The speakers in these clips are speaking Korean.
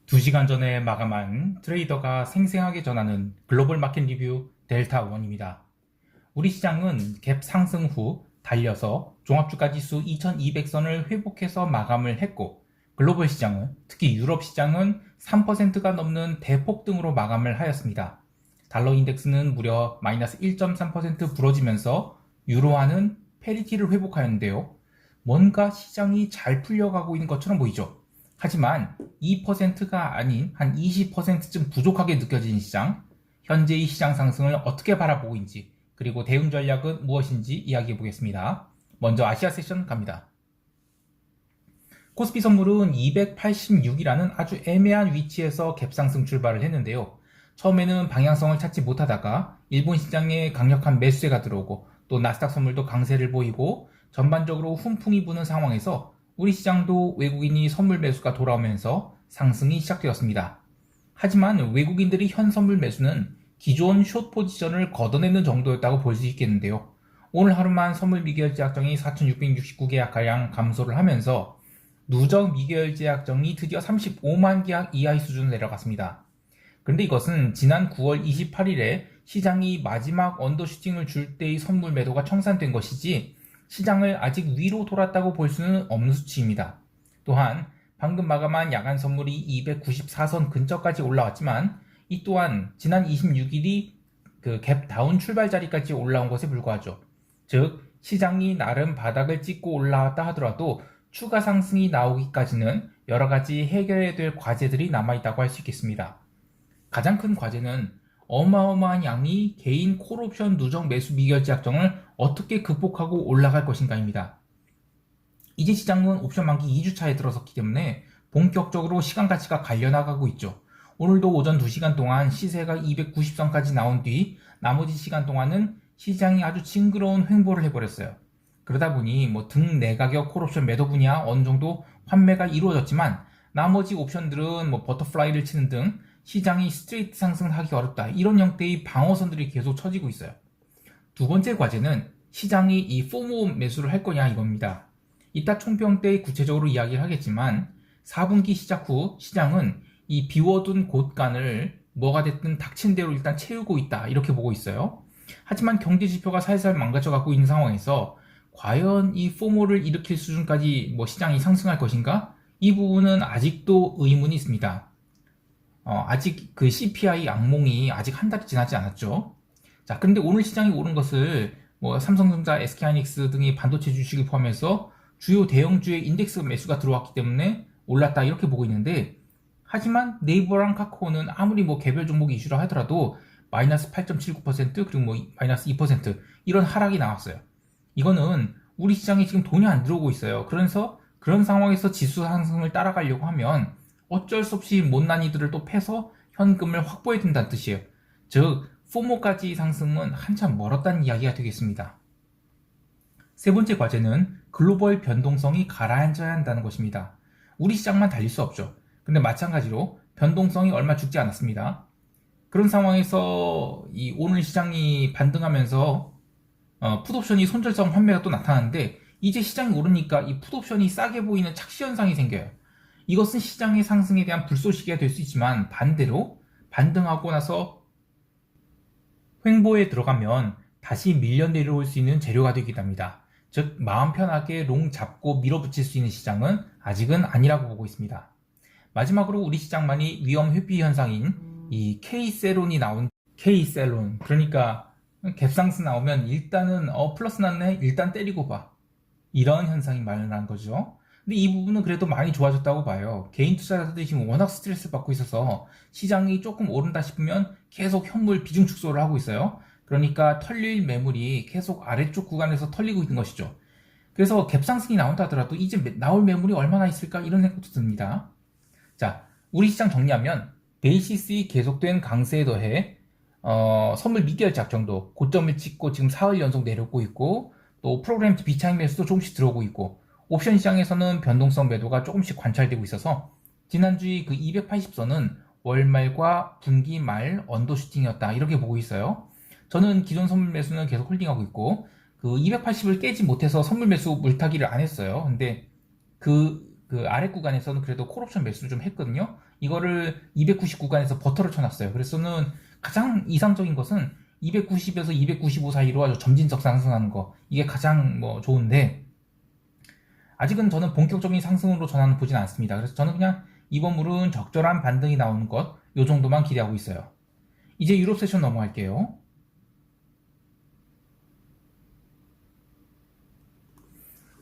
2시간 전에 마감한 트레이더가 생생하게 전하는 글로벌 마켓 리뷰 델타1입니다. 우리 시장은 갭 상승 후 달려서 종합주가지수 2200선을 회복해서 마감을 했고, 글로벌 시장은, 특히 유럽 시장은 3%가 넘는 대폭등으로 마감을 하였습니다. 달러 인덱스는 무려 마이너스 1.3% 부러지면서 유로화는 패리티를 회복하였는데요. 뭔가 시장이 잘 풀려가고 있는 것처럼 보이죠. 하지만 2%가 아닌 한 20%쯤 부족하게 느껴지는 시장, 현재의 시장 상승을 어떻게 바라보고 있는지, 그리고 대응 전략은 무엇인지 이야기해 보겠습니다. 먼저 아시아 세션 갑니다. 코스피 선물은 286이라는 아주 애매한 위치에서 갭상승 출발을 했는데요. 처음에는 방향성을 찾지 못하다가 일본 시장에 강력한 매수세가 들어오고, 또 나스닥 선물도 강세를 보이고 전반적으로 훈풍이 부는 상황에서 우리 시장도 외국인이 선물 매수가 돌아오면서 상승이 시작되었습니다. 하지만 외국인들이 현 선물 매수는 기존 숏 포지션을 걷어내는 정도였다고 볼 수 있겠는데요. 오늘 하루만 선물 미결제 약정이 4,669계약가량 감소를 하면서 누적 미결제 약정이 드디어 35만 계약 이하의 수준으로 내려갔습니다. 그런데 이것은 지난 9월 28일에 시장이 마지막 언더슈팅을 줄 때의 선물 매도가 청산된 것이지 시장을 아직 위로 돌았다고 볼 수는 없는 수치입니다. 또한 방금 마감한 야간 선물이 294선 근처까지 올라왔지만 이 또한 지난 26일이 그 갭 다운 출발 자리까지 올라온 것에 불과하죠. 즉 시장이 나름 바닥을 찍고 올라왔다 하더라도 추가 상승이 나오기까지는 여러 가지 해결해야 될 과제들이 남아있다고 할 수 있겠습니다. 가장 큰 과제는 어마어마한 양이 개인 콜옵션 누적 매수 미결제 약정을 어떻게 극복하고 올라갈 것인가입니다. 이제 시장은 옵션 만기 2주차에 들어섰기 때문에 본격적으로 시간 가치가 갈려나가고 있죠. 오늘도 오전 2시간 동안 시세가 290선까지 나온 뒤 나머지 시간 동안은 시장이 아주 징그러운 횡보를 해버렸어요. 그러다 보니 등 내가격 콜옵션 매도 분야 어느 정도 환매가 이루어졌지만 나머지 옵션들은 버터플라이를 치는 등 시장이 스트레이트 상승을 하기 어렵다, 이런 형태의 방어선들이 계속 쳐지고 있어요. 두 번째 과제는 시장이 이 포모 매수를 할 거냐 이겁니다. 이따 총평 때 구체적으로 이야기를 하겠지만 4분기 시작 후 시장은 이 비워둔 곳간을 뭐가 됐든 닥친 대로 일단 채우고 있다, 이렇게 보고 있어요. 하지만 경제 지표가 살살 망가져 갖고 있는 상황에서 과연 이 포모를 일으킬 수준까지 시장이 상승할 것인가? 이 부분은 아직도 의문이 있습니다. 아직 그 CPI 악몽이 아직 한 달이 지나지 않았죠. 자, 그런데 오늘 시장이 오른 것을 삼성전자, SK하이닉스 등의 반도체 주식을 포함해서 주요 대형주의 인덱스 매수가 들어왔기 때문에 올랐다, 이렇게 보고 있는데, 하지만 네이버랑 카카오는 아무리 개별 종목 이슈라 하더라도 마이너스 8.79% 그리고 마이너스 2% 이런 하락이 나왔어요. 이거는 우리 시장에 지금 돈이 안 들어오고 있어요. 그래서 그런 상황에서 지수 상승을 따라가려고 하면 어쩔 수 없이 못난이들을 또 패서 현금을 확보해야 된다는 뜻이에요. 즉 포모까지 상승은 한참 멀었다는 이야기가 되겠습니다. 세 번째 과제는 글로벌 변동성이 가라앉아야 한다는 것입니다. 우리 시장만 달릴 수 없죠. 근데 마찬가지로 변동성이 얼마 죽지 않았습니다. 그런 상황에서 이 오늘 시장이 반등하면서 풋옵션이 손절성 환매가 또 나타나는데, 이제 시장이 오르니까 이 풋옵션이 싸게 보이는 착시 현상이 생겨요. 이것은 시장의 상승에 대한 불쏘시개가 될 수 있지만 반대로 반등하고 나서 횡보에 들어가면 다시 밀려 내려올 수 있는 재료가 되기도 합니다. 즉 마음 편하게 롱 잡고 밀어붙일 수 있는 시장은 아직은 아니라고 보고 있습니다. 마지막으로 우리 시장만이 위험 회피 현상인 이 K셀론이 나온 K셀론, 그러니까 갭상승 나오면 일단은 플러스 났네, 일단 때리고 봐, 이런 현상이 마련한 거죠. 근데 이 부분은 그래도 많이 좋아졌다고 봐요. 개인 투자자들이 지금 워낙 스트레스 받고 있어서 시장이 조금 오른다 싶으면 계속 현물 비중 축소를 하고 있어요. 그러니까 털릴 매물이 계속 아래쪽 구간에서 털리고 있는 것이죠. 그래서 갭상승이 나온다 하더라도 이제 나올 매물이 얼마나 있을까, 이런 생각도 듭니다. 자, 우리 시장 정리하면 베이시스의 계속된 강세에 더해 선물 미결제 약정도 고점을 찍고 지금 4일 연속 내려오고 있고, 또 프로그램 비차익 매수도 조금씩 들어오고 있고, 옵션 시장에서는 변동성 매도가 조금씩 관찰되고 있어서 지난주의 그 280선은 월말과 분기 말 언더슈팅이었다, 이렇게 보고 있어요. 저는 기존 선물 매수는 계속 홀딩하고 있고, 그 280을 깨지 못해서 선물 매수 물타기를 안 했어요. 근데 그 그 아래 구간에서는 그래도 콜옵션 매수를 좀 했거든요. 이거를 290 구간에서 버터를 쳐놨어요. 그래서는 가장 이상적인 것은 290에서 295 사이로 아주 점진적 상승하는 거, 이게 가장 뭐 좋은데, 아직은 저는 본격적인 상승으로 전환을 보진 않습니다. 그래서 저는 그냥 이번 물은 적절한 반등이 나오는 것, 요 정도만 기대하고 있어요. 이제 유럽 세션 넘어갈게요.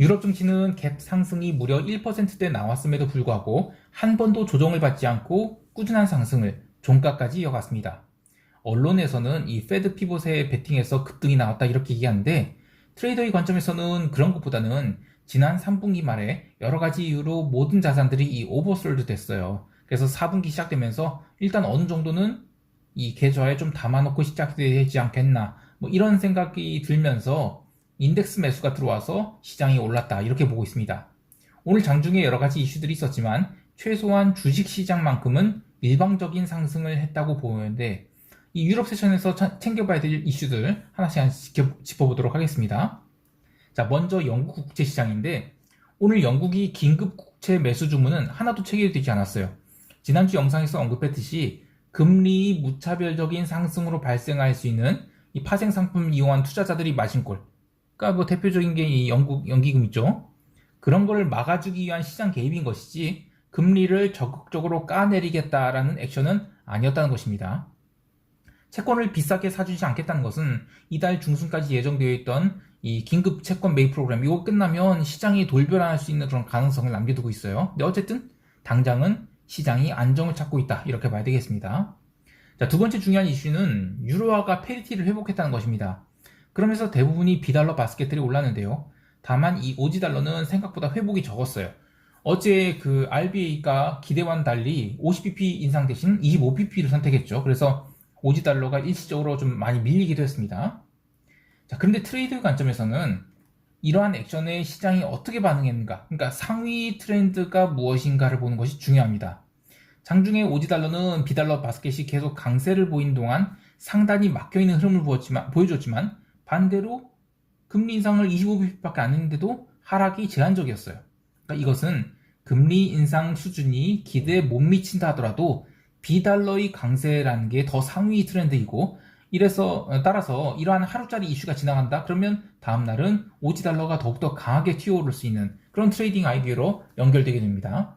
유럽 증시는 갭 상승이 무려 1%대 나왔음에도 불구하고 한 번도 조정을 받지 않고 꾸준한 상승을 종가까지 이어갔습니다. 언론에서는 이 페드 피봇에 베팅해서 급등이 나왔다 이렇게 얘기하는데, 트레이더의 관점에서는 그런 것보다는 지난 3분기 말에 여러 가지 이유로 모든 자산들이 이 오버솔드 됐어요. 그래서 4분기 시작되면서 일단 어느 정도는 이 계좌에 좀 담아놓고 시작되지 않겠나, 뭐 이런 생각이 들면서 인덱스 매수가 들어와서 시장이 올랐다 이렇게 보고 있습니다. 오늘 장중에 여러 가지 이슈들이 있었지만 최소한 주식 시장만큼은 일방적인 상승을 했다고 보는데, 이 유럽 세션에서 챙겨봐야 될 이슈들 하나씩 짚어보도록 하겠습니다. 자, 먼저 영국 국채 시장인데, 오늘 영국이 긴급 국채 매수 주문은 하나도 체결되지 않았어요. 지난주 영상에서 언급했듯이 금리 무차별적인 상승으로 발생할 수 있는 이 파생 상품 이용한 투자자들이 마신 꼴. 그러니까 뭐 대표적인 게 이 영국 연기금 있죠. 그런 걸 막아주기 위한 시장 개입인 것이지 금리를 적극적으로 까내리겠다라는 액션은 아니었다는 것입니다. 채권을 비싸게 사주지 않겠다는 것은 이달 중순까지 예정되어 있던 이 긴급 채권 매입 프로그램, 이거 끝나면 시장이 돌변할 수 있는 그런 가능성을 남겨두고 있어요. 근데 어쨌든 당장은 시장이 안정을 찾고 있다 이렇게 봐야 되겠습니다. 자, 두 번째 중요한 이슈는 유로화가 페리티를 회복했다는 것입니다. 그러면서 대부분이 비달러 바스켓들이 올랐는데요. 다만 이 오지 달러는 생각보다 회복이 적었어요. 어제 그 RBA가 기대와는 달리 50bp 인상 대신 25bp를 선택했죠. 그래서 오지 달러가 일시적으로 좀 많이 밀리기도 했습니다. 자, 그런데 트레이드 관점에서는 이러한 액션에 시장이 어떻게 반응했는가, 그러니까 상위 트렌드가 무엇인가를 보는 것이 중요합니다. 장중에 오지 달러는 비달러 바스켓이 계속 강세를 보인 동안 상단이 막혀있는 흐름을 보여줬지만 반대로 금리 인상을 25bp밖에 안 했는데도 하락이 제한적이었어요. 그러니까 이것은 금리 인상 수준이 기대에 못 미친다 하더라도 비달러의 강세라는 게 더 상위 트렌드이고, 따라서 이러한 하루짜리 이슈가 지나간다 그러면 다음날은 오지 달러가 더욱더 강하게 튀어오를 수 있는 그런 트레이딩 아이디어로 연결되게 됩니다.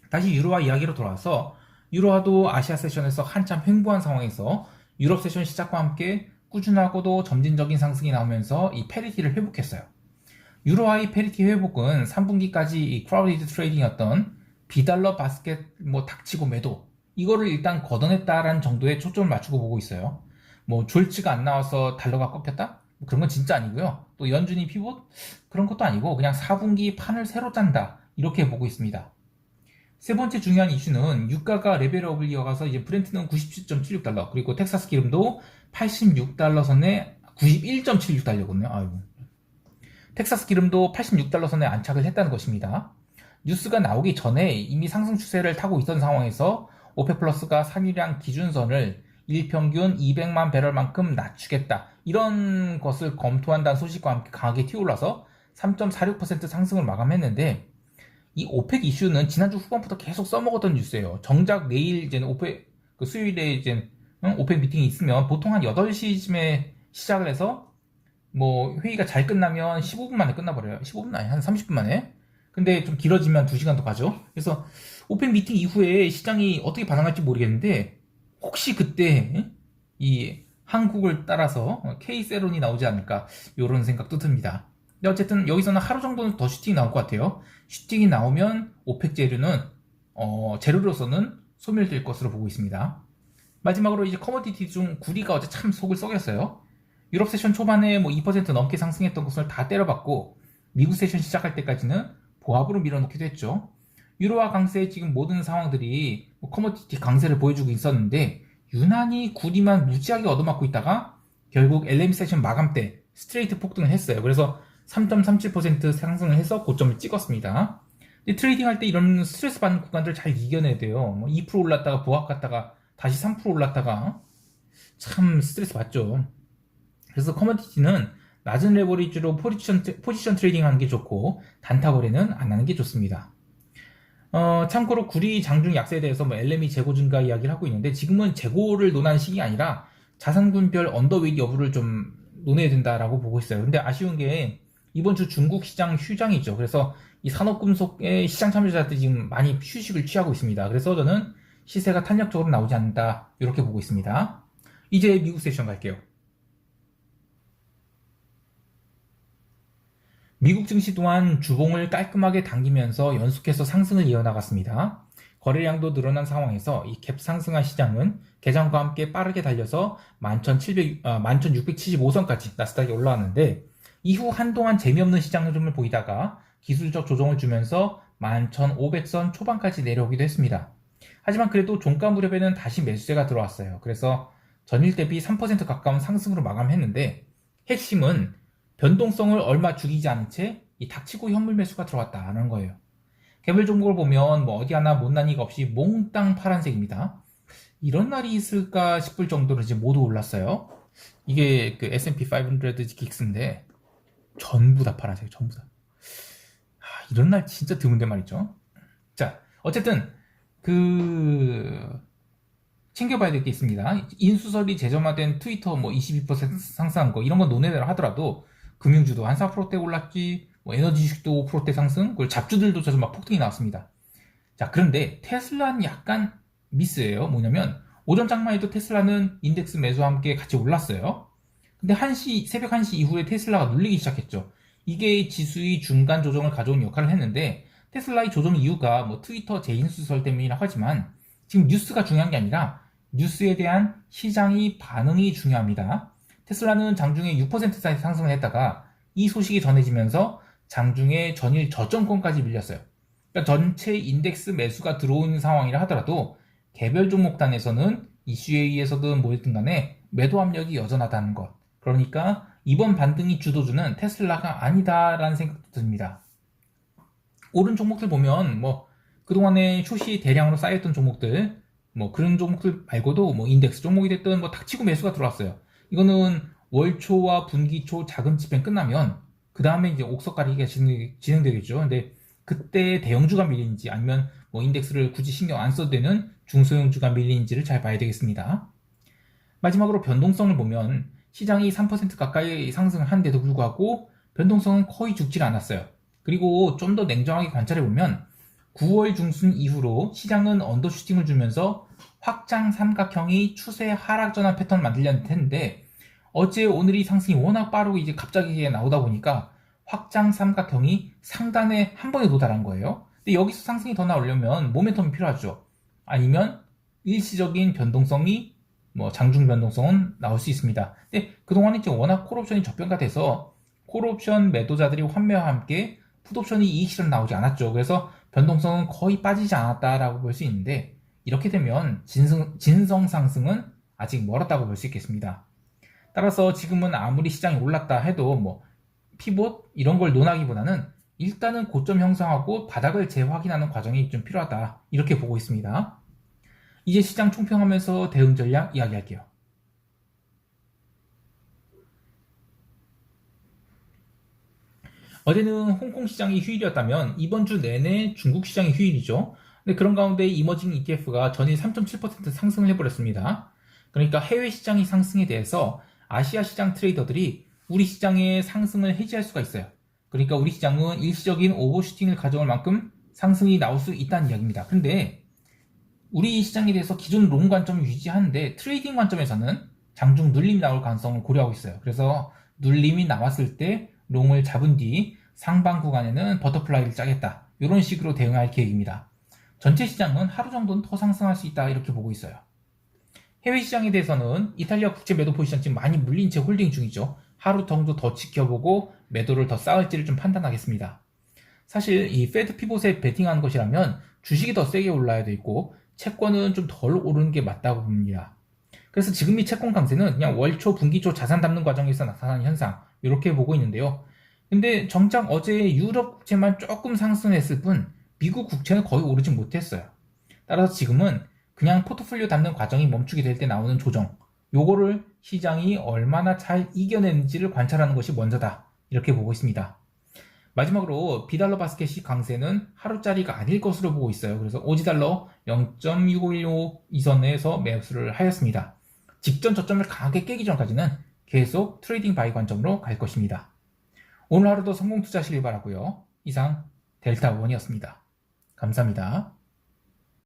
다시 유로화 이야기로 돌아와서, 유로화도 아시아 세션에서 한참 횡보한 상황에서 유럽 세션 시작과 함께 꾸준하고도 점진적인 상승이 나오면서 이 페리티를 회복했어요. 유로화의 페리티 회복은 3분기까지 이 크라우디드 트레이딩이었던 비달러 바스켓 뭐 닥치고 매도, 이거를 일단 걷어냈다라는 정도에 초점을 맞추고 보고 있어요. 뭐 졸지가 안 나와서 달러가 꺾였다? 뭐 그런 건 진짜 아니고요. 또 연준이 피봇? 그런 것도 아니고 그냥 4분기 판을 새로 짠다 이렇게 보고 있습니다. 세 번째 중요한 이슈는 유가가 레벨업을 이어가서 이제 브렌트는 97.76달러, 그리고 텍사스 기름도 86달러 선에 91.76달러거든요. 아이고. 텍사스 기름도 86달러 선에 안착을 했다는 것입니다. 뉴스가 나오기 전에 이미 상승 추세를 타고 있던 상황에서 오펙 플러스가 산유량 기준선을 일평균 200만 배럴만큼 낮추겠다, 이런 것을 검토한다는 소식과 함께 강하게 튀어올라서 3.46% 상승을 마감했는데, 이 오펙 이슈는 지난주 후반부터 계속 써먹었던 뉴스예요. 정작 내일 이제는 수요일에 이제 오펙 미팅이 있으면 보통 한 8시쯤에 시작을 해서 뭐 회의가 잘 끝나면 15분 만에 끝나버려요. 15분 아니 한 30분 만에. 근데 좀 길어지면 2시간 더 가죠. 그래서 오펙 미팅 이후에 시장이 어떻게 반응할지 모르겠는데, 혹시 그때 이 한국을 따라서 K세론이 나오지 않을까 이런 생각도 듭니다. 근데 어쨌든 여기서는 하루 정도는 더 슈팅이 나올 것 같아요. 슈팅이 나오면 오펙 재료는 재료로서는 소멸될 것으로 보고 있습니다. 마지막으로 이제 커머디티 중 구리가 어제 참 속을 썩였어요. 유럽 세션 초반에 뭐 2% 넘게 상승했던 것을 다 때려박고 미국 세션 시작할 때까지는 보합으로 밀어놓기도 했죠. 유로화 강세의 지금 모든 상황들이 뭐 커머디티 강세를 보여주고 있었는데, 유난히 구리만 무지하게 얻어맞고 있다가 결국 LM 세션 마감 때 스트레이트 폭등을 했어요. 그래서 3.37% 상승을 해서 고점을 찍었습니다. 근데 트레이딩 할 때 이런 스트레스 받는 구간들을 잘 이겨내야 돼요. 뭐 2% 올랐다가 보합 갔다가 다시 3% 올랐다가 참 스트레스 받죠. 그래서 커머디티는 낮은 레버리지로 포지션 트레이딩 하는 게 좋고 단타 거래는 안 하는 게 좋습니다. 참고로 구리 장중 약세에 대해서 뭐 LME 재고 증가 이야기를 하고 있는데 지금은 재고를 논하는 시기 아니라 자산군별 언더웨이트 여부를 좀 논해야 된다라고 보고 있어요. 근데 아쉬운 게 이번 주 중국 시장 휴장이죠. 그래서 이 산업금속의 시장 참여자들이 지금 많이 휴식을 취하고 있습니다. 그래서 저는 시세가 탄력적으로 나오지 않는다 이렇게 보고 있습니다. 이제 미국 세션 갈게요. 미국 증시 또한 주봉을 깔끔하게 당기면서 연속해서 상승을 이어나갔습니다. 거래량도 늘어난 상황에서 이 갭 상승한 시장은 개장과 함께 빠르게 달려서 11,675선까지 나스닥이 올라왔는데 이후 한동안 재미없는 시장 흐름을 보이다가 기술적 조정을 주면서 11,500선 초반까지 내려오기도 했습니다. 하지만 그래도 종가 무렵에는 다시 매수세가 들어왔어요. 그래서 전일 대비 3% 가까운 상승으로 마감했는데 핵심은 변동성을 얼마 죽이지 않은 채 이 닥치고 현물 매수가 들어왔다는 거예요. 개별 종목을 보면 뭐 어디 하나 못난이가 없이 몽땅 파란색입니다. 이런 날이 있을까 싶을 정도로 이제 모두 올랐어요. 이게 그 S&P 500 긱스인데 전부 다 파란색, 전부 다. 이런 날 진짜 드문데 말이죠. 자, 어쨌든 챙겨봐야 될 게 있습니다. 인수설이 재점화된 트위터 뭐 22% 상승한 거 이런 건 논외대로 하더라도 금융주도 한 4%대 올랐지, 뭐 에너지 주식도 5%대 상승, 그리고 잡주들도 저도 막 폭등이 나왔습니다. 자, 그런데 테슬라는 약간 미스예요. 뭐냐면 오전 장만 해도 테슬라는 인덱스 매수와 함께 같이 올랐어요. 근데 새벽 1시 이후에 테슬라가 눌리기 시작했죠. 이게 지수의 중간 조정을 가져온 역할을 했는데 테슬라의 조정 이유가 뭐 트위터 재인수설 때문이라 하지만 지금 뉴스가 중요한 게 아니라 뉴스에 대한 시장의 반응이 중요합니다. 테슬라는 장중에 6%까지 상승을 했다가 이 소식이 전해지면서 장중에 전일 저점권까지 밀렸어요. 그러니까 전체 인덱스 매수가 들어오는 상황이라 하더라도 개별 종목 단에서는 이슈에 의해서든 뭐였든 간에 매도 압력이 여전하다는 것. 그러니까 이번 반등이 주도주는 테슬라가 아니다라는 생각도 듭니다. 오른 종목들 보면 뭐 그동안에 숏이 대량으로 쌓였던 종목들 뭐 그런 종목들 말고도 뭐 인덱스 종목이 됐든 뭐 닥치고 매수가 들어왔어요. 이거는 월초와 분기초 자금 집행 끝나면 그 다음에 이제 옥석가리기가 진행되겠죠. 근데 그때 대형주가 밀리는지 아니면 뭐 인덱스를 굳이 신경 안 써도 되는 중소형주가 밀리는지를 잘 봐야 되겠습니다. 마지막으로 변동성을 보면 시장이 3% 가까이 상승을 하는데도 불구하고 변동성은 거의 죽질 않았어요. 그리고 좀 더 냉정하게 관찰해보면 9월 중순 이후로 시장은 언더슈팅을 주면서 확장 삼각형이 추세 하락 전환 패턴을 만들려는 텐데 어제 오늘이 상승이 워낙 빠르고 이제 갑자기 나오다 보니까 확장 삼각형이 상단에 한 번에 도달한 거예요. 근데 여기서 상승이 더 나오려면 모멘텀이 필요하죠. 아니면 일시적인 변동성이 뭐 장중 변동성은 나올 수 있습니다. 근데 그동안 이제 워낙 콜옵션이 저평가돼서 콜옵션 매도자들이 환매와 함께 풋옵션이 이익 실현 나오지 않았죠. 그래서 변동성은 거의 빠지지 않았다라고 볼 수 있는데 이렇게 되면 진성 상승은 아직 멀었다고 볼 수 있겠습니다. 따라서 지금은 아무리 시장이 올랐다 해도 뭐 피봇 이런 걸 논하기보다는 일단은 고점 형성하고 바닥을 재확인하는 과정이 좀 필요하다 이렇게 보고 있습니다. 이제 시장 총평하면서 대응 전략 이야기할게요. 어제는 홍콩 시장이 휴일이었다면 이번 주 내내 중국 시장이 휴일이죠. 근데 그런 가운데 이머징 ETF가 전일 3.7% 상승을 해버렸습니다. 그러니까 해외 시장의 상승에 대해서 아시아 시장 트레이더들이 우리 시장의 상승을 해지할 수가 있어요. 그러니까 우리 시장은 일시적인 오버슈팅을 가져올 만큼 상승이 나올 수 있다는 이야기입니다. 근데 우리 시장에 대해서 기존 롱 관점을 유지하는데 트레이딩 관점에서는 장중 눌림이 나올 가능성을 고려하고 있어요. 그래서 눌림이 나왔을 때 롱을 잡은 뒤 상방 구간에는 버터플라이를 짜겠다. 이런 식으로 대응할 계획입니다. 전체 시장은 하루 정도는 더 상승할 수 있다 이렇게 보고 있어요. 해외 시장에 대해서는 이탈리아 국제 매도 포지션 지금 많이 물린 채 홀딩 중이죠. 하루 정도 더 지켜보고 매도를 더 쌓을지를 좀 판단하겠습니다. 사실 이 페드 피봇에 베팅하는 것이라면 주식이 더 세게 올라야 돼 있고 채권은 좀 덜 오르는 게 맞다고 봅니다. 그래서 지금 이 채권 강세는 그냥 월초, 분기초 자산 담는 과정에서 나타나는 현상 이렇게 보고 있는데요. 근데 정작 어제 유럽 국채만 조금 상승했을 뿐 미국 국채는 거의 오르지 못했어요. 따라서 지금은 그냥 포트폴리오 담는 과정이 멈추게 될 때 나오는 조정 요거를 시장이 얼마나 잘 이겨내는지를 관찰하는 것이 먼저다 이렇게 보고 있습니다. 마지막으로 비달러 바스켓이 강세는 하루짜리가 아닐 것으로 보고 있어요. 그래서 오지달러 0.6515 이선에서 매수를 하였습니다. 직전 저점을 강하게 깨기 전까지는 계속 트레이딩 바이 관점으로 갈 것입니다. 오늘 하루도 성공 투자하시길 바라고요. 이상 델타원이었습니다. 감사합니다.